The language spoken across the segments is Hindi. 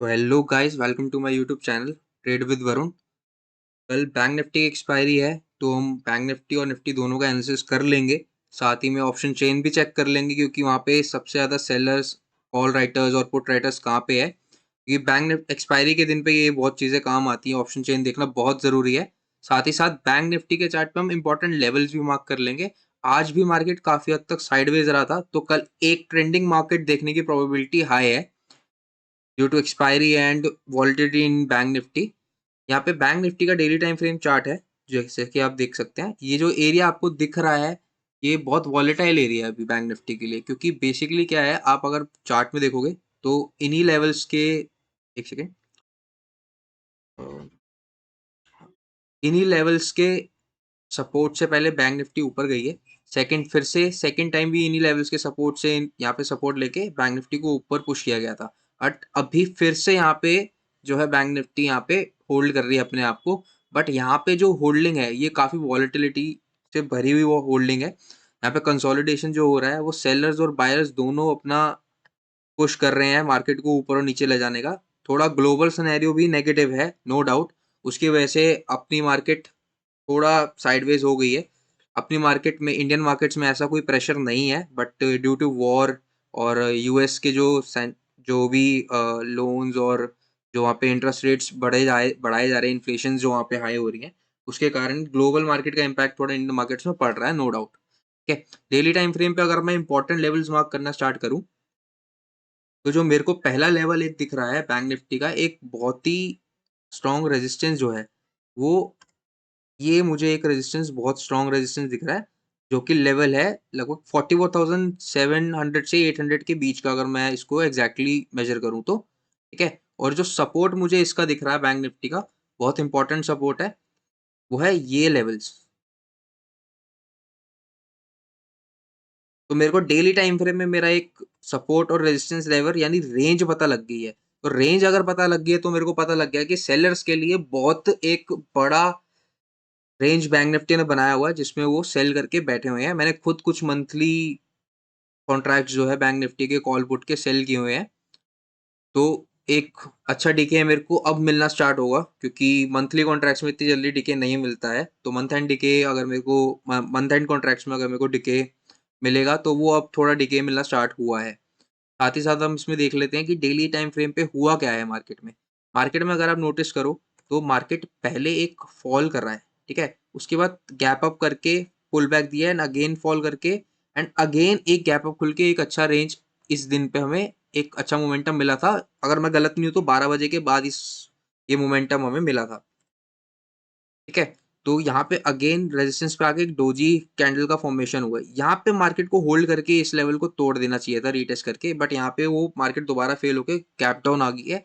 तो hello guys, welcome to my YouTube channel trade with Varun. कल बैंक निफ्टी की एक्सपायरी है, तो हम बैंक निफ्टी और निफ्टी दोनों का एनालिसिस कर लेंगे। साथ ही में ऑप्शन चेन भी चेक कर लेंगे, क्योंकि वहाँ पे सबसे ज़्यादा सेलर्स, कॉल राइटर्स और पुट राइटर्स कहाँ पे है। क्योंकि बैंक एक्सपायरी के दिन पे ये बहुत चीज़ें काम आती हैं, ऑप्शन चेन देखना बहुत ज़रूरी है। साथ ही साथ बैंक निफ्टी के चार्ट पे हम इंपॉर्टेंट लेवल्स भी मार्क कर लेंगे। आज भी मार्केट काफ़ी हद तक साइडवेज रहा था, तो कल एक ट्रेंडिंग मार्केट देखने की प्रोबेबिलिटी हाई है due to expiry and volatility in Bank Nifty. यहाँ पे बैंक निफ्टी का डेली टाइम फ्रेम चार्ट है, जैसे कि आप देख सकते हैं। ये जो एरिया आपको दिख रहा है, ये बहुत वॉलेटाइल एरिया है अभी बैंक निफ्टी के लिए, क्योंकि बेसिकली क्या है, आप अगर चार्ट में देखोगे तो इन्हीं लेवल्स के, एक सेकेंड, इन्हीं लेवल्स के सपोर्ट से पहले बैंक निफ्टी ऊपर गई है। फिर से सेकंड टाइम भी इन्हीं लेवल्स के सपोर्ट से यहाँ पे सपोर्ट लेके बैंक निफ्टी को ऊपर पुश किया गया था। बट अभी फिर से यहाँ पे जो है बैंक निफ्टी यहाँ पे होल्ड कर रही है अपने आप को। बट यहाँ पे जो होल्डिंग है, ये काफी वॉलेटिलिटी से भरी हुई वो होल्डिंग है। यहाँ पे कंसोलिडेशन जो हो रहा है, वो सेलर्स और बायर्स दोनों अपना पुश कर रहे हैं मार्केट को ऊपर और नीचे ले जाने का। थोड़ा ग्लोबल सिनेरियो भी नेगेटिव है, नो डाउट। उसकी वजह से अपनी मार्केट थोड़ा साइडवेज हो गई है। अपनी मार्केट में, इंडियन मार्केट्स में ऐसा कोई प्रेशर नहीं है, बट ड्यू टू वॉर और यूएस के जो भी लोन्स और जो वहाँ पे इंटरेस्ट रेट्स बढ़ाए जा रहे हैं, इन्फ्लेशन जो वहाँ पे हाई हो रही है, उसके कारण ग्लोबल मार्केट का इम्पैक्ट थोड़ा इंडियन मार्केट्स में पड़ रहा है, नो डाउट। ठीक है, डेली टाइम फ्रेम पे अगर मैं इंपॉर्टेंट लेवल्स मार्क करना स्टार्ट करूँ, तो जो मेरे को पहला लेवल एक दिख रहा है बैंक निफ्टी का, एक बहुत ही स्ट्रॉन्ग रेजिस्टेंस जो है, वो ये मुझे एक रेजिस्टेंस, बहुत स्ट्रॉन्ग रेजिस्टेंस दिख रहा है, जो कि लेवल है लगभग 44,700 से 800 के बीच का, अगर मैं इसको एग्जैक्टली मेजर करूं तो। ठीक है, और जो सपोर्ट मुझे इसका दिख रहा है बैंक निफ्टी का, बहुत इंपॉर्टेंट सपोर्ट है, वो है ये लेवल्स। तो मेरे को डेली टाइम फ्रेम में मेरा एक सपोर्ट और रेजिस्टेंस लेवल यानी रेंज पता लग गई है। तो रेंज अगर पता लग गई है, तो मेरे को पता लग गया कि सेलर्स के लिए बहुत एक बड़ा रेंज बैंक निफ्टी ने बनाया हुआ है, जिसमें वो सेल करके बैठे हुए हैं। मैंने खुद कुछ मंथली कॉन्ट्रैक्ट जो है बैंक निफ्टी के कॉल पुट के सेल किए हुए हैं। तो एक अच्छा डीके मेरे को अब मिलना स्टार्ट होगा, क्योंकि मंथली कॉन्ट्रैक्ट्स में इतनी जल्दी डीके नहीं मिलता है। तो मंथ एंड डीके अगर मेरे को, मंथ एंड कॉन्ट्रैक्ट्स में अगर मेरे को डीके मिलेगा, तो वो अब थोड़ा डीके मिलना स्टार्ट हुआ है। साथ ही साथ हम इसमें देख लेते हैं कि डेली टाइम फ्रेम पे हुआ क्या है मार्केट में। मार्केट में अगर आप नोटिस करो, तो मार्केट पहले एक फॉल कर रहा है, ठीक है, उसके बाद गैप अप करके पुल बैक दिया एंड अगेन फॉल करके एंड अगेन एक गैप अप खुल के एक अच्छा रेंज, इस दिन पे हमें एक अच्छा मोमेंटम मिला था। अगर मैं गलत नहीं हूँ तो 12 बजे के बाद इस ये मोमेंटम हमें मिला था। ठीक है, तो यहाँ पे अगेन रेजिस्टेंस पे आके एक डोजी कैंडल का फॉर्मेशन हुआ है। यहाँ पे मार्केट को होल्ड करके इस लेवल को तोड़ देना चाहिए था रीटेस्ट करके, बट यहाँ पे वो मार्केट दोबारा फेल होके गैप डाउन आ गई है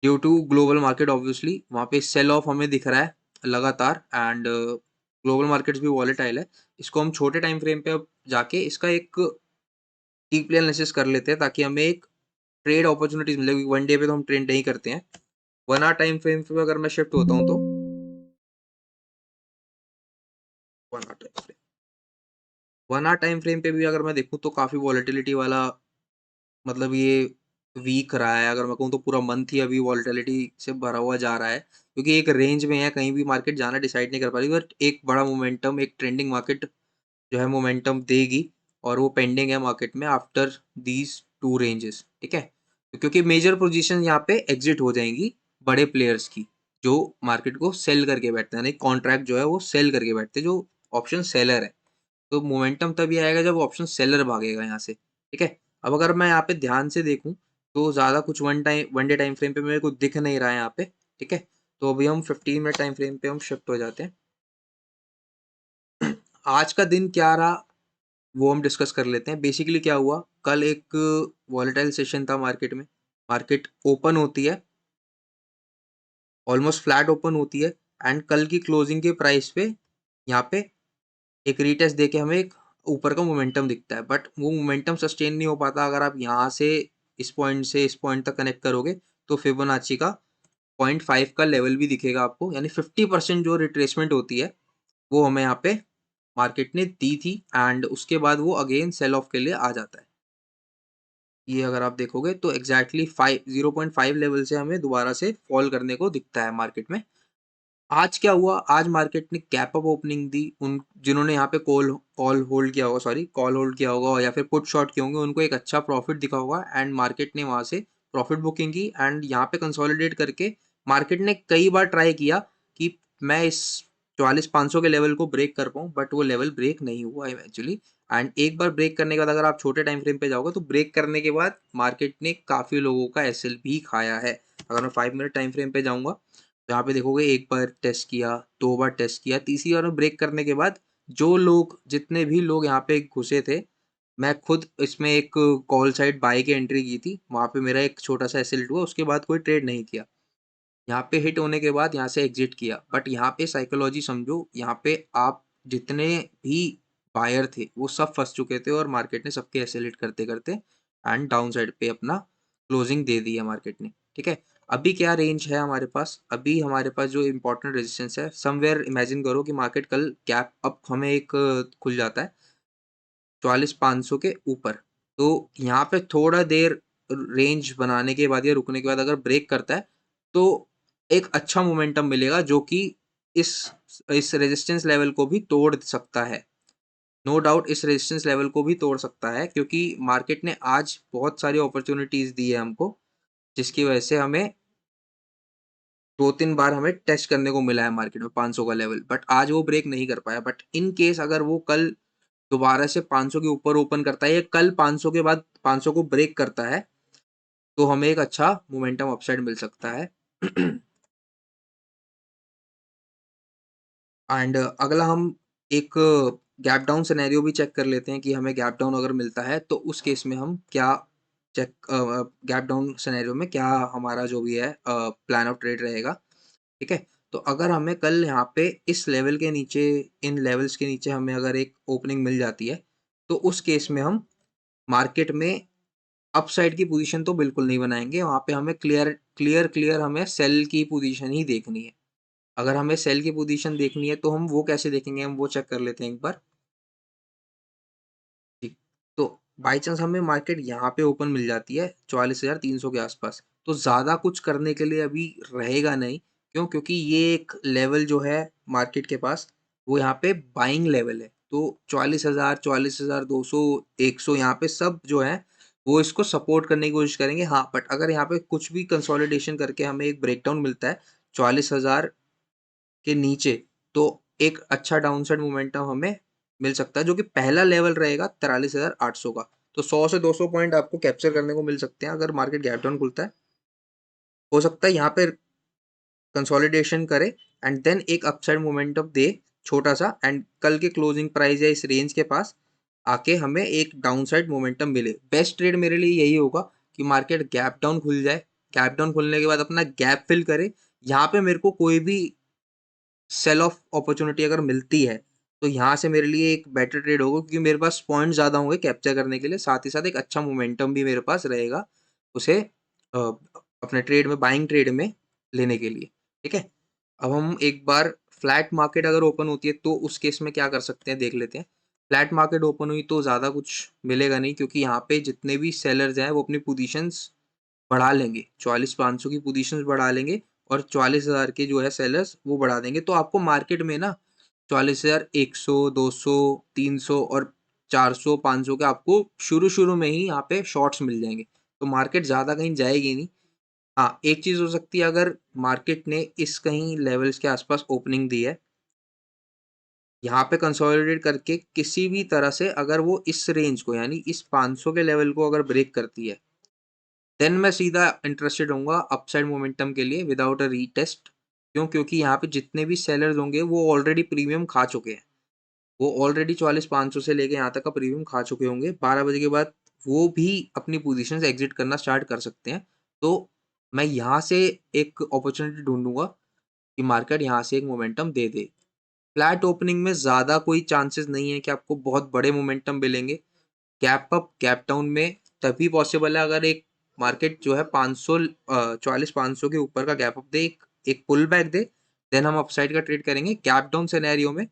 due to global market. Obviously वहाँ पे सेल ऑफ हमें दिख रहा है लगातार, एंड ग्लोबल मार्केट्स भी वॉलेटाइल है। इसको हम छोटे टाइम फ्रेम पे अब जाके इसका एक डीपली एनालिसिस कर लेते हैं, ताकि हमें एक ट्रेड अपॉर्चुनिटीज मिले। वन डे पे तो हम ट्रेड नहीं करते हैं। 1 आवर टाइम फ्रेम पे अगर मैं शिफ्ट होता हूँ तो 1 आवर टाइम फ्रेम पे भी अगर मैं देखूँ, तो काफी वॉलेटिलिटी वाला, मतलब ये वीक रहा है। अगर मैं कहूँ तो पूरा मंथ ही अभी वॉलेटिलिटी से भरा हुआ जा रहा है, क्योंकि एक रेंज में है, कहीं भी मार्केट जाना डिसाइड नहीं कर पा रही। बट एक बड़ा मोमेंटम, एक ट्रेंडिंग मार्केट जो है मोमेंटम देगी, और वो पेंडिंग है मार्केट में आफ्टर दीज टू रेंजेस। ठीक है, तो क्योंकि मेजर पोजीशन यहाँ पे एग्जिट हो जाएंगी बड़े प्लेयर्स की, जो मार्केट को सेल करके बैठते हैं, यानी कॉन्ट्रैक्ट जो है वो सेल करके बैठते हैं, जो ऑप्शन सेलर है। तो मोमेंटम तभी आएगा जब ऑप्शन सेलर भागेगा यहाँ से। ठीक है, अब अगर मैं यहाँ पे ध्यान से देखूं, तो ज़्यादा कुछ वन डे टाइम फ्रेम पे मेरे को दिख नहीं रहा है यहाँ पे। ठीक है, तो अभी हम 15 मिनट टाइम फ्रेम पे हम शिफ्ट हो जाते हैं। आज का दिन क्या रहा, वो हम डिस्कस कर लेते हैं। बेसिकली क्या हुआ, कल एक वॉलेटाइल सेशन था मार्केट में। मार्केट ओपन होती है, ऑलमोस्ट फ्लैट ओपन होती है, एंड कल की क्लोजिंग के प्राइस पे यहाँ पे एक रीटेस्ट देके हमें एक ऊपर का मोमेंटम दिखता है। बट वो मोमेंटम सस्टेन नहीं हो पाता। अगर आप यहाँ से इस पॉइंट तक कनेक्ट करोगे, तो फिबोनाची का 0.5 का लेवल भी दिखेगा आपको, यानी 50% जो रिट्रेसमेंट होती है, वो हमें यहाँ पे मार्केट ने दी थी, एंड उसके बाद वो अगेन सेल ऑफ के लिए आ जाता है। ये अगर आप देखोगे तो एग्जैक्टली 0.5 लेवल से हमें दोबारा से फॉल करने को दिखता है मार्केट में। आज क्या हुआ, आज मार्केट ने गैप अप ओपनिंग दी। उन जिन्होंने यहाँ पे कॉल होल्ड किया होगा, सॉरी कॉल होल्ड किया होगा या फिर पुट शॉर्ट किए होंगे, उनको एक अच्छा प्रॉफिट दिखा होगा एंड मार्केट ने वहां से प्रॉफिट बुकिंग की एंड यहाँ पे कंसोलिडेट करके मार्केट ने कई बार ट्राई किया कि मैं इस 44,500 के लेवल को ब्रेक कर पाऊँ, बट वो लेवल ब्रेक नहीं हुआ इवेंचुअली। एंड एक बार ब्रेक करने के बाद अगर आप छोटे टाइम फ्रेम पे जाओगे तो ब्रेक करने के बाद मार्केट ने काफी लोगों का एसएल भी खाया है। अगर मैं 5 मिनट टाइम फ्रेम पे जाऊंगा, यहाँ पे देखोगे एक बार टेस्ट किया, दो बार टेस्ट किया, तीसरी बार में ब्रेक करने के बाद जो लोग जितने भी लोग यहाँ पे घुसे थे, मैं खुद इसमें एक कॉल साइड बाय की एंट्री की थी, वहां पे मेरा एक छोटा सा एसएल हुआ, उसके बाद कोई ट्रेड नहीं किया। यहाँ पे हिट होने के बाद यहाँ से एग्जिट किया, बट यहाँ पे साइकोलॉजी समझो, यहाँ पे आप जितने भी बायर थे वो सब फंस चुके थे और मार्केट ने सबके एसेलेट करते करते एंड डाउन साइड पे अपना क्लोजिंग दे दी है मार्केट ने। ठीक है, अभी क्या रेंज है हमारे पास, अभी हमारे पास जो इंपॉर्टेंट रेजिस्टेंस है समवेयर, इमेजिन करो कि मार्केट कल गैप अप हमें एक खुल जाता है 44,500 के ऊपर, तो यहाँ पे थोड़ा देर रेंज बनाने के बाद या रुकने के बाद अगर ब्रेक करता है तो एक अच्छा मोमेंटम मिलेगा जो कि इस इस रेजिस्टेंस लेवल को भी तोड़ सकता है। नो डाउट इस रेजिस्टेंस लेवल को भी तोड़ सकता है, क्योंकि मार्केट ने आज बहुत सारी अपॉर्चुनिटीज दी है हमको, जिसकी वजह से हमें 2-3 बार हमें टेस्ट करने को मिला है मार्केट में 500 का लेवल, बट आज वो ब्रेक नहीं कर पाया। बट इन केस अगर वो कल दोबारा से 500 के ऊपर ओपन करता है या कल 500 के बाद 500 को ब्रेक करता है, तो हमें एक अच्छा मोमेंटम अपसाइड मिल सकता है। एंड अगला हम एक गैप डाउन सिनेरियो भी चेक कर लेते हैं कि हमें गैप डाउन अगर मिलता है तो उस केस में हम क्या चेक, गैप डाउन सिनेरियो में क्या हमारा जो भी है प्लान ऑफ ट्रेड रहेगा। ठीक है, तो अगर हमें कल यहाँ पे इस लेवल के नीचे, इन लेवल्स के नीचे हमें अगर एक ओपनिंग मिल जाती है, तो उस केस में हम मार्केट में अपसाइड की पोजीशन तो बिल्कुल नहीं बनाएंगे, वहां पे हमें क्लियर क्लियर क्लियर हमें सेल की पोजीशन ही देखनी है। अगर हमें सेल की पोजीशन देखनी है तो हम वो कैसे देखेंगे, हम वो चेक कर लेते हैं एक बार। ठीक, तो बाई चांस हमें मार्केट यहाँ पे ओपन मिल जाती है 44,300 के आसपास, तो ज़्यादा कुछ करने के लिए अभी रहेगा नहीं। क्यों? क्योंकि ये एक लेवल जो है मार्केट के पास, वो यहाँ पे बाइंग लेवल है, तो 44,000, 44,200, 100 यहाँ पे सब जो है वो इसको सपोर्ट करने की कोशिश करेंगे। हाँ, बट अगर यहाँ पे कुछ भी कंसोलिडेशन करके हमें एक ब्रेकडाउन मिलता है 44,000 के नीचे, तो एक अच्छा डाउनसाइड मोमेंटम हमें मिल सकता है, जो कि पहला लेवल रहेगा 43,800 का। तो 100 से 200 पॉइंट आपको कैप्चर करने को मिल सकते हैं अगर मार्केट गैप डाउन खुलता है। हो सकता है यहाँ पे कंसोलिडेशन करे एंड देन एक अपसाइड मोमेंटम दे छोटा सा, एंड कल के क्लोजिंग प्राइस या इस रेंज के पास आके हमें एक डाउनसाइड मोमेंटम मिले। बेस्ट ट्रेड मेरे लिए यही होगा कि मार्केट गैप डाउन खुल जाए, गैप डाउन खुलने के बाद अपना गैप फिल करे, यहाँ पे मेरे को कोई भी सेल ऑफ अपॉर्चुनिटी अगर मिलती है तो यहाँ से मेरे लिए एक बेटर ट्रेड होगा, क्योंकि मेरे पास पॉइंट ज़्यादा होंगे कैप्चर करने के लिए, साथ ही साथ एक अच्छा मोमेंटम भी मेरे पास रहेगा उसे अपने ट्रेड में, बाइंग ट्रेड में लेने के लिए। ठीक है, अब हम एक बार फ्लैट मार्केट अगर ओपन होती है तो उस केस में क्या कर सकते हैं देख लेते हैं। फ्लैट मार्केट ओपन हुई तो ज़्यादा कुछ मिलेगा नहीं, क्योंकि यहाँ पे जितने भी सेलर्स हैं वो अपनी पोजीशंस बढ़ा लेंगे, 44,500 की पोजीशंस बढ़ा लेंगे और 44,000 के जो है सेलर्स वो बढ़ा देंगे। तो आपको मार्केट में ना 44,100, 200, 300 और 400, 500 के आपको शुरू शुरू में ही यहाँ पे शॉर्ट्स मिल जाएंगे, तो मार्केट ज़्यादा कहीं जाएगी नहीं। हाँ, एक चीज़ हो सकती है, अगर मार्केट ने इस कहीं लेवल्स के आसपास ओपनिंग दी है, यहाँ पे कंसोलिडेट करके किसी भी तरह से अगर वो इस रेंज को यानी इस 500 के लेवल को अगर ब्रेक करती है, देन मैं सीधा इंटरेस्टेड होऊंगा अपसाइड मोमेंटम के लिए विदाउट अ रीटेस्ट। क्यों? क्योंकि यहाँ पे जितने भी सेलर्स होंगे वो ऑलरेडी प्रीमियम खा चुके हैं, वो ऑलरेडी 44,500 से लेके यहाँ तक का प्रीमियम खा चुके होंगे। 12 बजे के बाद वो भी अपनी पोजीशंस एग्जिट करना स्टार्ट कर सकते हैं। तो मैं यहाँ से एक अपॉर्चुनिटी ढूंढूंगा कि मार्केट यहाँ से एक मोमेंटम दे दे। फ्लैट ओपनिंग में ज़्यादा कोई चांसेस नहीं है कि आपको बहुत बड़े मोमेंटम मिलेंगे। गैप अप गैप डाउन में तभी पॉसिबल है अगर एक मार्केट जो है 500 44,500 के ऊपर का गैप अप दे, एक पुल बैक दे, देन हम अपसाइड का ट्रेड करेंगे। गैप डाउन सिनेरियो में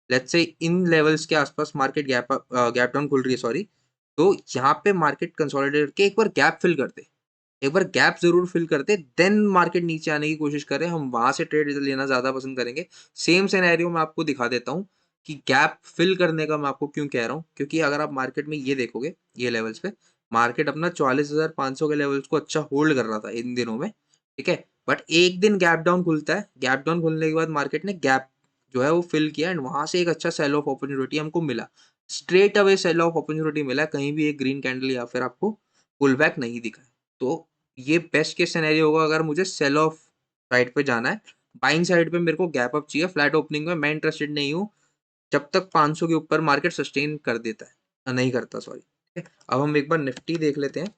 लेट्स से इन लेवल्स के आसपास मार्केट गैप डाउन खुल रही है, सॉरी, तो यहाँ पे मार्केट कंसोलिडेट करके एक बार गैप फिल कर दे, एक बार गैप ज़रूर फिल कर दे, देन मार्केट नीचे आने की कोशिश करे, हम वहाँ से ट्रेड लेना ज़्यादा पसंद करेंगे। सेम सिनेरियो मैं आपको दिखा देता हूँ कि गैप फिल करने का मैं आपको क्यों कह रहा हूँ, क्योंकि अगर आप मार्केट में ये देखोगे, ये लेवल्स पे, मार्केट अपना 44,500 के लेवल्स को अच्छा होल्ड कर रहा था इन दिनों में, ठीक है? बट एक दिन गैप डाउन खुलता है, गैप डाउन खुलने के बाद मार्केट ने गैप जो है वो फिल किया एंड वहाँ से एक अच्छा सेल ऑफ अपॉर्चुनिटी हमको मिला। Straight away sell off opportunity मिला, कहीं भी एक ग्रीन कैंडल या फिर आपको पुल बैक नहीं दिखा है। तो ये बेस्ट केस सिनेरियो होगा अगर मुझे सेल ऑफ साइड पे जाना है। बाइंग साइड पे मेरे को गैप अप चाहिए, फ्लैट ओपनिंग में मैं इंटरेस्टेड नहीं हूँ जब तक 500 के ऊपर मार्केट सस्टेन कर देता है, नहीं करता, सॉरी, ठीक है? अब हम एक बार निफ्टी देख लेते हैं।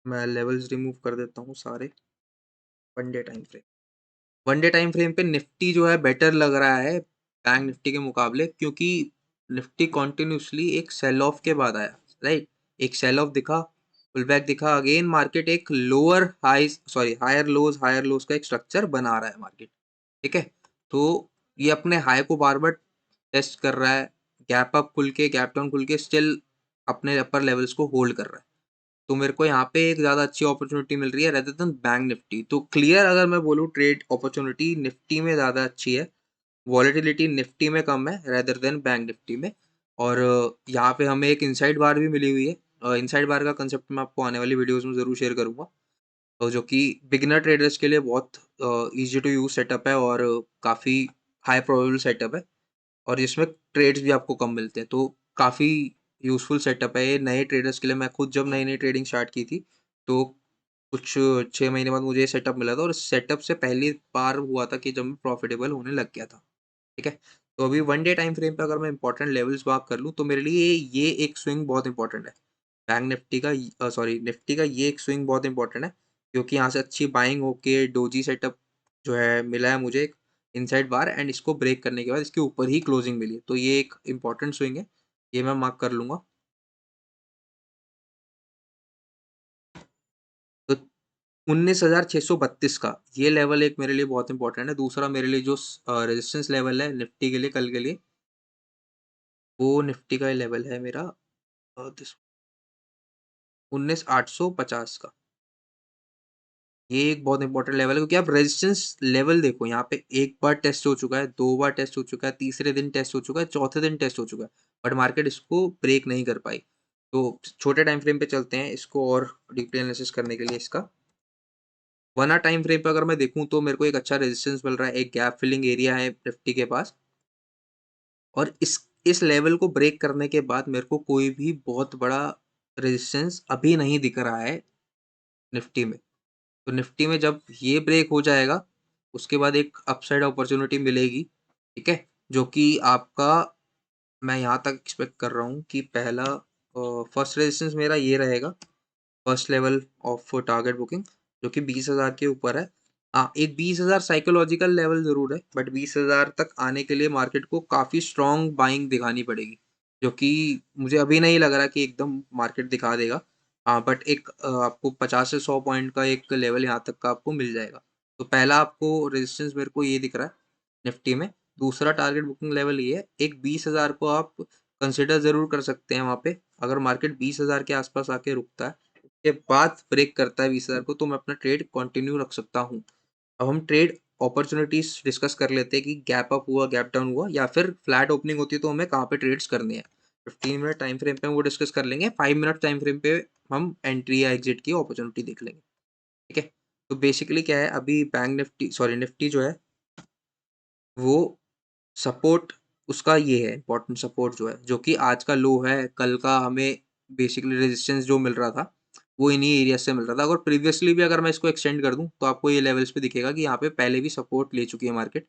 मैं लेवल्स रिमूव कर देता हूँ सारे। One day time frame, one day time frame पे निफ्टी जो है बेटर लग रहा है बैंक निफ्टी के मुकाबले, क्योंकि निफ्टी कॉन्टिन्यूसली एक सेल ऑफ के बाद आया, राइट? एक सेल ऑफ दिखा, पुल बैक दिखा, अगेन मार्केट एक lower high, sorry, higher lows का एक स्ट्रक्चर बना रहा है मार्केट, ठीक है? तो ये अपने हाई को बार बार टेस्ट कर रहा है, गैप अप खुल के, गैप डाउन खुल के, स्टिल अपने अपर लेवल्स को होल्ड कर रहा है। तो मेरे को यहाँ पे एक ज़्यादा अच्छी अपॉर्चुनिटी मिल रही है रेदर देन बैंक निफ्टी। तो क्लियर अगर मैं बोलूँ, ट्रेड अपॉर्चुनिटी निफ्टी में ज़्यादा अच्छी है, वॉलेटिलिटी निफ्टी में कम है रेदर देन बैंक निफ्टी में। और यहाँ पे हमें एक इनसाइड बार भी मिली हुई है। इनसाइड बार का कंसेप्ट मैं आपको आने वाली वीडियोस में ज़रूर शेयर करूँगा, और जो कि बिगिनर ट्रेडर्स के लिए बहुत ईजी टू यूज सेटअप है और काफ़ी हाई प्रोबेबल सेटअप है, और इसमें ट्रेड्स भी आपको कम मिलते हैं। तो काफ़ी यूज़फुल सेटअप है ये नए ट्रेडर्स के लिए। मैं खुद जब नई-नई ट्रेडिंग स्टार्ट की थी, तो कुछ 6 महीने बाद मुझे ये सेटअप मिला था, और इस सेटअप से पहली बार हुआ था कि जब मैं प्रॉफिटेबल होने लग गया था, ठीक है? तो अभी वन डे टाइम फ्रेम पे अगर मैं इंपॉर्टेंट लेवल्स बात कर लूँ, तो मेरे लिए ये एक स्विंग बहुत इंपॉर्टेंट है। बैंक निफ्टी का सॉरी, निफ्टी का ये एक स्विंग बहुत इंपॉर्टेंट है, क्योंकि यहाँ से अच्छी बाइंग होके डोजी सेटअप जो है मिला है मुझे एक इनसाइड बार, एंड इसको ब्रेक करने के बाद इसके ऊपर ही क्लोजिंग मिली है। तो ये एक इंपॉर्टेंट स्विंग है, ये मैं मार्क कर लूंगा। तो 19,632 का ये लेवल एक मेरे लिए बहुत इंपॉर्टेंट है। दूसरा मेरे लिए जो रेजिस्टेंस लेवल है निफ्टी के लिए कल के लिए, वो निफ्टी का लेवल है मेरा 19,850 का। ये एक बहुत इंपॉर्टेंट लेवल है, क्योंकि आप रेजिस्टेंस लेवल देखो, यहाँ पे एक बार टेस्ट हो चुका है, दो बार टेस्ट हो चुका है, तीसरे दिन टेस्ट हो चुका है, चौथे दिन टेस्ट हो चुका है, बट मार्केट इसको ब्रेक नहीं कर पाई। तो छोटे टाइम फ्रेम पे चलते हैं इसको और डीपली एनालिसिस करने के लिए। इसका 1 आवर टाइम फ्रेम पे अगर मैं देखूं, तो मेरे को एक अच्छा रेजिस्टेंस मिल रहा है, एक गैप फिलिंग एरिया है निफ्टी के पास, और इस लेवल को ब्रेक करने के बाद मेरे को कोई भी बहुत बड़ा रेजिस्टेंस अभी नहीं दिख रहा है निफ्टी में। तो निफ्टी में जब ये ब्रेक हो जाएगा, उसके बाद एक अपसाइड अपॉर्चुनिटी मिलेगी, ठीक है? जो कि आपका, मैं यहाँ तक एक्सपेक्ट कर रहा हूँ कि पहला फर्स्ट रेजिस्टेंस मेरा ये रहेगा, first level of target booking, जो कि 20,000 के ऊपर है। हाँ, एक 20,000 साइकोलॉजिकल लेवल ज़रूर है, बट 20,000 तक आने के लिए मार्केट को काफ़ी स्ट्रॉन्ग बाइंग दिखानी पड़ेगी, जो कि मुझे अभी नहीं लग रहा कि एकदम मार्केट दिखा देगा। हाँ, बट एक आपको 50 से 100 पॉइंट का एक लेवल यहाँ तक का आपको मिल जाएगा। तो पहला आपको रेजिस्टेंस मेरे को ये दिख रहा है निफ्टी में। दूसरा टारगेट बुकिंग लेवल ये है, एक 20,000 को आप कंसिडर ज़रूर कर सकते हैं वहाँ पे। अगर मार्केट 20,000 के आसपास आके रुकता है, के बाद ब्रेक करता है 20,000 को, तो मैं अपना ट्रेड कंटिन्यू रख सकता हूँ। अब हम ट्रेड अपॉर्चुनिटीज डिस्कस कर लेते हैं कि गैप अप हुआ, गैप डाउन हुआ, या फिर फ्लैट ओपनिंग होती है तो हमें कहाँ पे ट्रेड्स करने हैं। 15 मिनट टाइम फ्रेम पे हम वो डिस्कस कर लेंगे, 5 मिनट टाइम फ्रेम पे हम एंट्री या एग्जिट की अपॉर्चुनिटी देख लेंगे, ठीक है? तो बेसिकली क्या है, अभी बैंक निफ्टी, सॉरी, निफ्टी जो है वो सपोर्ट, उसका ये है इंपॉर्टेंट सपोर्ट जो है, जो कि आज का लो है, कल का हमें बेसिकली रेजिस्टेंस जो मिल रहा था, वो इन्हीं एरिया से मिल रहा था। अगर प्रीवियसली भी अगर मैं इसको एक्सटेंड कर दूं, तो आपको ये लेवल्स पे दिखेगा कि यहाँ पे पहले भी सपोर्ट ले चुकी है मार्केट,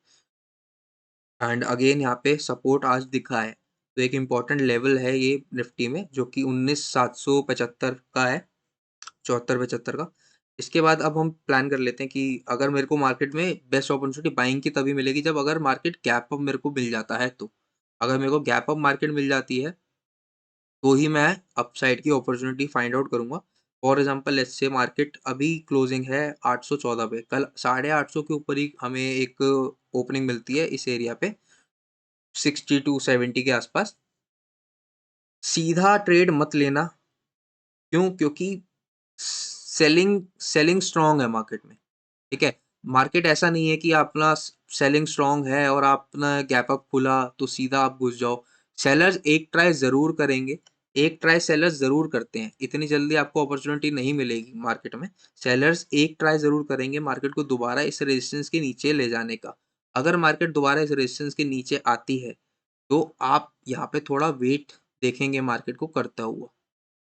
एंड अगेन यहाँ पे सपोर्ट आज दिखा है। तो एक इम्पॉर्टेंट लेवल है ये निफ्टी में, जो कि 19,775 का है, 74-75 का। इसके बाद अब हम प्लान कर लेते हैं कि अगर मेरे को मार्केट में बेस्ट अपॉर्चुनिटी बाइंग की तभी मिलेगी जब अगर मार्केट गैप अप मेरे को मिल जाता है तो। अगर मेरे को गैप अप मार्केट मिल जाती है, तो ही मैं अपसाइड की अपॉर्चुनिटी फाइंड आउट करूँगा। For example let's say market अभी क्लोजिंग है 814 पे, कल 850 के ऊपर ही हमें एक ओपनिंग मिलती है इस एरिया पे, 60 टू 70 के आसपास। सीधा ट्रेड मत लेना। क्यों? क्योंकि सेलिंग सेलिंग स्ट्रांग है मार्केट में, ठीक है? मार्केट ऐसा नहीं है कि अपना सेलिंग स्ट्रांग है और आपने गैप अप खुला तो सीधा आप घुस जाओ। सेलर्स एक ट्राई ज़रूर करेंगे, एक ट्राई सेलर्स ज़रूर करते हैं। इतनी जल्दी आपको अपॉर्चुनिटी नहीं मिलेगी मार्केट में। सेलर्स एक ट्राई ज़रूर करेंगे मार्केट को दोबारा इस रेजिस्टेंस के नीचे ले जाने का। अगर मार्केट दोबारा इस रेजिस्टेंस के नीचे आती है, तो आप यहाँ पे थोड़ा वेट देखेंगे मार्केट को करता हुआ।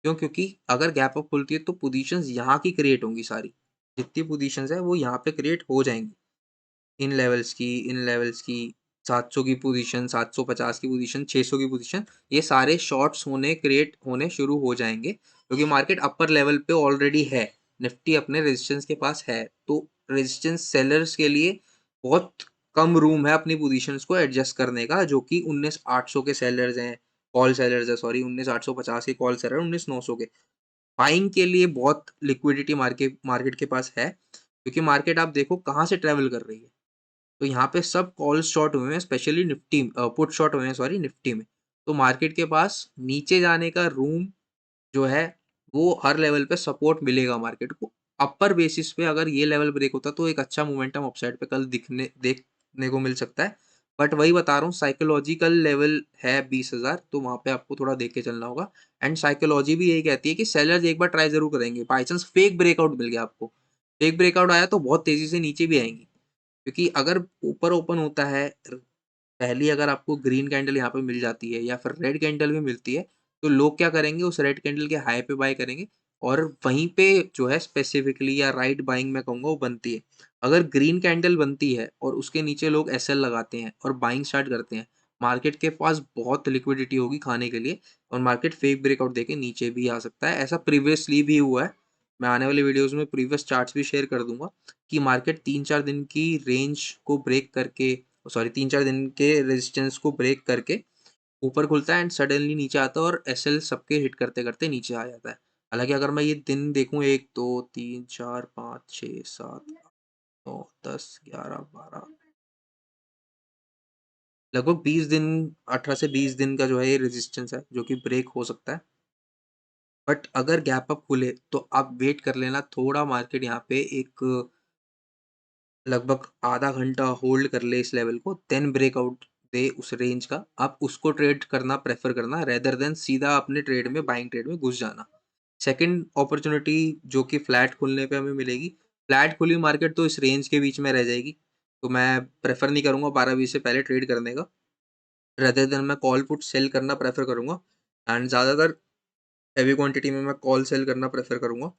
क्यों? क्योंकि अगर गैप अप खुलती है तो पोजीशंस यहाँ की क्रिएट होंगी सारी। जितनी पोजीशंस है वो यहाँ पे क्रिएट हो जाएंगी। इन लेवल्स की 700 की पोजीशन, 750 की पोजीशन, 600 की पोजीशन, ये सारे शॉर्ट्स होने क्रिएट होने शुरू हो जाएंगे क्योंकि मार्केट अपर लेवल पे ऑलरेडी है। निफ्टी अपने रेजिस्टेंस के पास है, तो रेजिस्टेंस सेलर्स के लिए बहुत कम रूम है अपनी पोजीशंस को एडजस्ट करने का, जो कि 19,800 के सेलर्स हैं, कॉल सेलर्स है, सॉरी 19,850 के कॉल सेलर, 19,900 के बाइंग के लिए बहुत लिक्विडिटी मार्केट मार्केट के पास है। क्योंकि मार्केट आप देखो कहाँ से ट्रेवल कर रही है, तो यहाँ पे सब कॉल शॉर्ट हुए हैं, स्पेशली निफ्टी पुट शॉर्ट हुए हैं, सॉरी निफ्टी में। तो मार्केट के पास नीचे जाने का रूम जो है वो हर लेवल पे सपोर्ट मिलेगा मार्केट को। अपर बेसिस पे अगर ये लेवल ब्रेक होता तो एक अच्छा मोमेंटम अपसाइड पे कल देखने को मिल सकता है। बट वही बता रहा हूँ, साइकोलॉजिकल लेवल है 20,000, तो वहां पे आपको थोड़ा देख के चलना होगा। एंड साइकोलॉजी भी यही कहती है कि सेलर्स एक बार ट्राई जरूर करेंगे। बाई चांस फेक ब्रेकआउट मिल गया आपको, फेक ब्रेकआउट आया तो बहुत तेजी से नीचे भी आएंगी। क्योंकि अगर ऊपर ओपन होता है, पहली अगर आपको ग्रीन कैंडल यहाँ पे मिल जाती है या फिर रेड कैंडल भी मिलती है, तो लोग क्या करेंगे, उस रेड कैंडल के हाई पे बाय करेंगे और वहीं पे जो है स्पेसिफिकली या राइट बाइंग मैं कहूँगा वो बनती है। अगर ग्रीन कैंडल बनती है और उसके नीचे लोग एसएल लगाते हैं और बाइंग स्टार्ट करते हैं, मार्केट के पास बहुत लिक्विडिटी होगी खाने के लिए और मार्केट फेक ब्रेकआउट देके नीचे भी आ सकता है। ऐसा प्रीवियसली भी हुआ है। मैं आने वाले वीडियोस में प्रीवियस चार्ट्स भी शेयर कर दूंगा कि मार्केट 3-4 दिन की रेंज को ब्रेक करके, सॉरी 3-4 दिन के रेजिस्टेंस को ब्रेक करके ऊपर खुलता है एंड सडनली नीचे आता है और एसएल सबके हिट करते करते नीचे आ जाता है। हालांकि अगर मैं ये दिन देखूं, 1 2 3 4 5 6 7 9 10 11 12, लगभग 20 दिन, 18 से 20 दिन का जो है ये रेजिस्टेंस है जो कि ब्रेक हो सकता है। बट अगर गैप अप खुले तो आप वेट कर लेना थोड़ा, मार्केट यहाँ पे एक लगभग आधा घंटा होल्ड कर ले इस लेवल को, देन ब्रेकआउट दे उस रेंज का, आप उसको ट्रेड करना प्रेफर करना रेदर देन सीधा अपने ट्रेड में, बाइंग ट्रेड में घुस जाना। सेकंड अपॉर्चुनिटी जो कि फ्लैट खुलने पे हमें मिलेगी, फ्लैट खुली मार्केट तो इस रेंज के बीच में रह जाएगी, तो मैं प्रेफर नहीं करूंगा 12-20 से पहले ट्रेड करने का। रेदर देन मैं कॉल पुट सेल करना प्रेफर करूंगा एंड ज़्यादातर हैवी क्वांटिटी में मैं कॉल सेल करना प्रेफर करूंगा।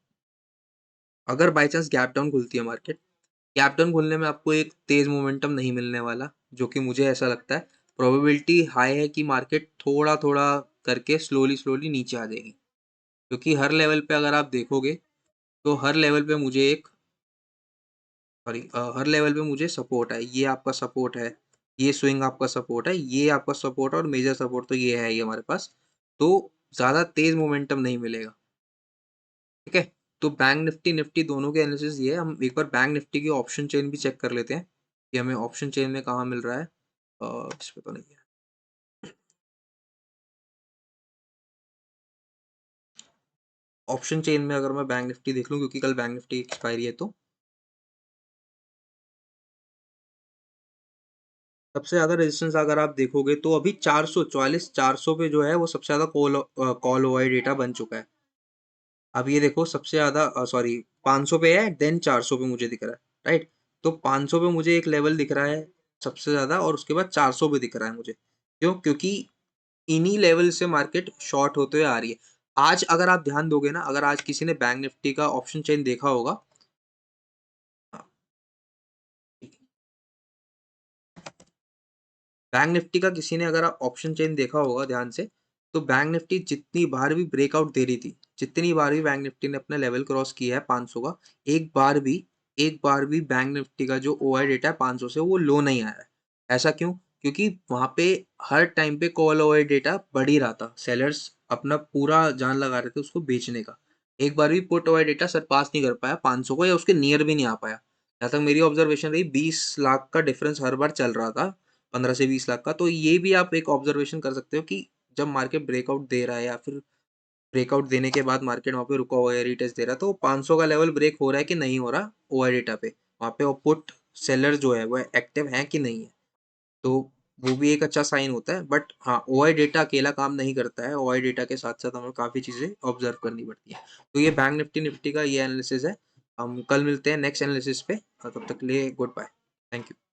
अगर बाई चांस गैप डाउन खुलती है मार्केट, गैप डाउन खुलने में आपको एक तेज मोमेंटम नहीं मिलने वाला, जो कि मुझे ऐसा लगता है। प्रोबेबिलिटी हाई है कि मार्केट थोड़ा थोड़ा करके स्लोली स्लोली नीचे आ जाएगी, क्योंकि हर लेवल पे अगर आप देखोगे तो हर लेवल पे मुझे एक सॉरी हर लेवल पे मुझे सपोर्ट है। ये आपका सपोर्ट है, ये स्विंग आपका सपोर्ट है, ये आपका सपोर्ट है और मेजर सपोर्ट तो ये है ही हमारे पास। तो ज़्यादा तेज मोमेंटम नहीं मिलेगा, ठीक है? तो बैंक निफ्टी निफ्टी दोनों के एनालिसिस ये है। हम एक बार बैंक निफ्टी की ऑप्शन चेन भी चेक कर लेते हैं कि हमें ऑप्शन चेन में कहाँ मिल रहा है। इस पे तो नहीं है। ऑप्शन चेन में अगर मैं बैंक निफ्टी देख लूँ, क्योंकि कल बैंक निफ्टी एक्सपायरी है, तो सबसे ज़्यादा रेजिस्टेंस अगर आप देखोगे तो अभी 444 400 पे जो है वो सबसे ज़्यादा कॉल ओवर डेटा बन चुका है। अब ये देखो सबसे ज़्यादा सॉरी 500 पे है, देन 400 पे मुझे दिख रहा है, राइट? तो 500 पे मुझे एक लेवल दिख रहा है सबसे ज़्यादा और उसके बाद 400 पे दिख रहा है मुझे। क्यों? क्योंकि इन्हीं लेवल से मार्केट शॉर्ट होते हुए आ रही है। आज अगर आप ध्यान दोगे ना, अगर आज किसी ने बैंक निफ्टी का ऑप्शन चेन देखा होगा, हाँ, बैंक निफ्टी का किसी ने अगर ऑप्शन चेन देखा होगा ध्यान से, तो बैंक निफ्टी जितनी बार भी ब्रेकआउट दे रही थी, जितनी बार भी बैंक निफ्टी ने अपना लेवल क्रॉस किया है 500 का, एक बार भी एक बार भी बैंक निफ्टी का जो ओआई डेटा है 500 से वो लो नहीं आया है। ऐसा क्यों? क्योंकि वहां पे हर टाइम पे कॉल ओआई डेटा बढ़ ही रहा था, सेलर्स अपना पूरा जान लगा रहे थे उसको बेचने का। एक बार भी पुट ओआई डेटा सरपास नहीं कर पाया 500 को, या उसके नियर भी नहीं आ पाया। जहाँ तक मेरी ऑब्जर्वेशन रही, 20 लाख का डिफरेंस हर बार चल रहा था 15 से 20 लाख का। तो ये भी आप एक ऑब्जर्वेशन कर सकते हो कि जब मार्केट ब्रेकआउट दे रहा है या फिर ब्रेकआउट देने के बाद मार्केट वहाँ पे रुका हुआ है, रीटेस्ट दे रहा है, तो 500 का लेवल ब्रेक हो रहा है कि नहीं हो रहा ओआई डेटा पे, वहाँ पे पुट सेलर जो है वो एक्टिव है कि नहीं है। तो वो भी एक अच्छा साइन होता है। बट हाँ, ओआई डेटा अकेला काम नहीं करता है, ओआई डेटा के साथ साथ हमें काफ़ी चीज़ें ऑब्जर्व करनी पड़ती है। तो ये बैंक निफ्टी निफ्टी का ये एनालिसिस है। हम कल मिलते हैं नेक्स्ट एनालिसिस पे, तब तक के लिए गुड बाय, थैंक यू।